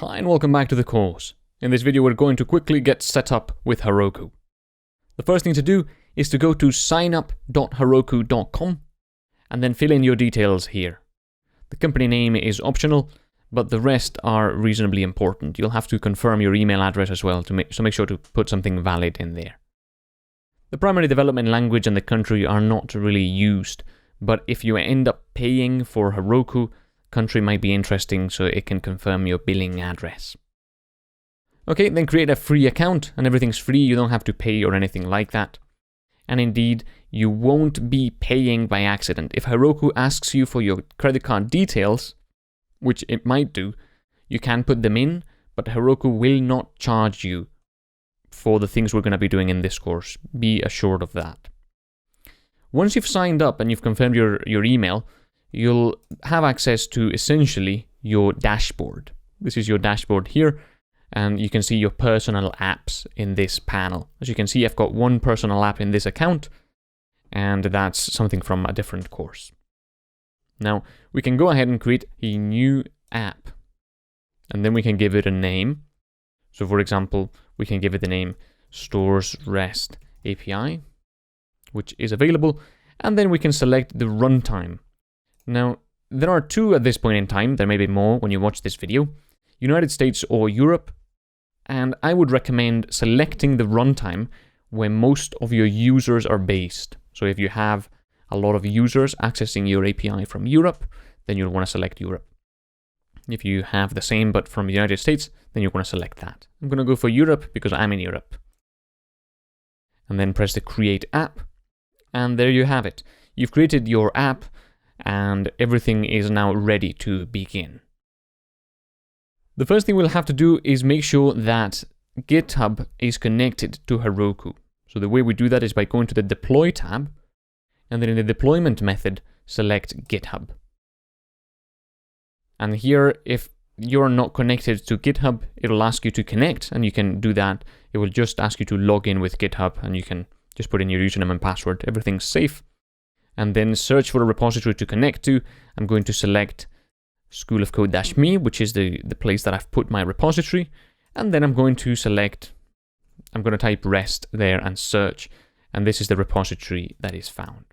Hi and welcome back to the course. In this video we're going to quickly get set up with Heroku. The first thing to do is to go to signup.heroku.com and then fill in your details here. The company name is optional, but the rest are reasonably important. You'll have to confirm your email address as well, so make sure to put something valid in there. The primary development language and the country are not really used, but if you end up paying for Heroku, country might be interesting so it can confirm your billing address. Okay, then create a free account, and everything's free, you don't have to pay or anything like that. And indeed, you won't be paying by accident. If Heroku asks you for your credit card details, which it might do, you can put them in, but Heroku will not charge you for the things we're going to be doing in this course. Be assured of that. Once you've signed up and you've confirmed your email, you'll have access to essentially your dashboard. This is your dashboard here, and you can see your personal apps in this panel. As you can see, I've got one personal app in this account, and that's something from a different course. Now, we can go ahead and create a new app, and then we can give it a name. So for example, we can give it the name Stores REST API, which is available, and then we can select the runtime. Now, there are two at this point in time, there may be more when you watch this video, United States or Europe, and I would recommend selecting the runtime where most of your users are based. So if you have a lot of users accessing your API from Europe, then you'll want to select Europe. If you have the same but from the United States, then you're going to select that. I'm going to go for Europe because I'm in Europe. And then press the Create App, and there you have it. You've created your app, and everything is now ready to begin. The first thing we'll have to do is make sure that GitHub is connected to Heroku. So the way we do that is by going to the Deploy tab, and then in the deployment method, select GitHub. And here, if you're not connected to GitHub, it'll ask you to connect, and you can do that. It will just ask you to log in with GitHub, and you can just put in your username and password. Everything's safe. And then search for a repository to connect to. I'm going to select School of Code-me, which is the place that I've put my repository. And then I'm going to type REST there and search. And this is the repository that is found.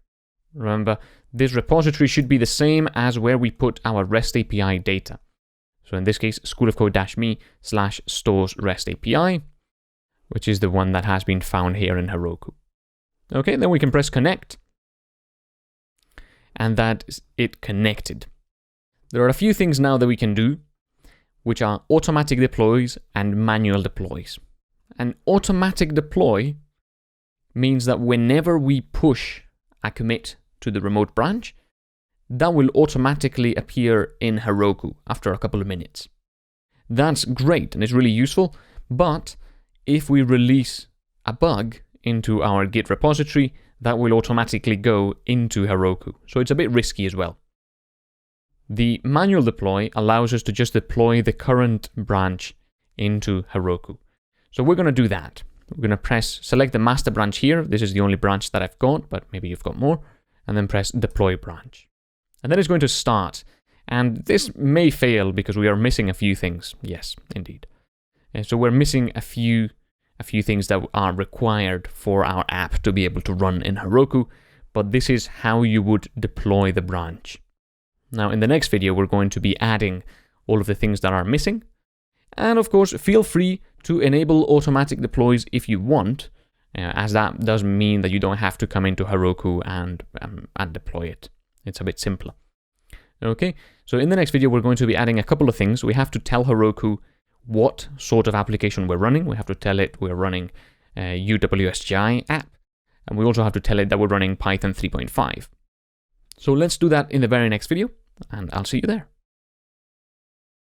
Remember, this repository should be the same as where we put our REST API data. So in this case, School of Code-me/stores REST API, which is the one that has been found here in Heroku. Okay, then we can press connect. And that's it connected. There are a few things now that we can do, which are automatic deploys and manual deploys. An automatic deploy means that whenever we push a commit to the remote branch, that will automatically appear in Heroku after a couple of minutes. That's great and it's really useful, but if we release a bug into our Git repository, that will automatically go into Heroku. So it's a bit risky as well. The manual deploy allows us to just deploy the current branch into Heroku. So we're going to do that. We're going to select the master branch here. This is the only branch that I've got, but maybe you've got more. And then press deploy branch. And then it's going to start. And this may fail because we are missing a few things. Yes, indeed. And so we're missing a few things that are required for our app to be able to run in Heroku, but this is how you would deploy the branch. Now, in the next video, we're going to be adding all of the things that are missing. And of course, feel free to enable automatic deploys if you want, as that does mean that you don't have to come into Heroku and deploy it. It's a bit simpler. Okay, so in the next video, we're going to be adding a couple of things. We have to tell Heroku what sort of application we're running. We have to tell it we're running a UWSGI app, and we also have to tell it that we're running Python 3.5. So let's do that in the very next video, and I'll see you there.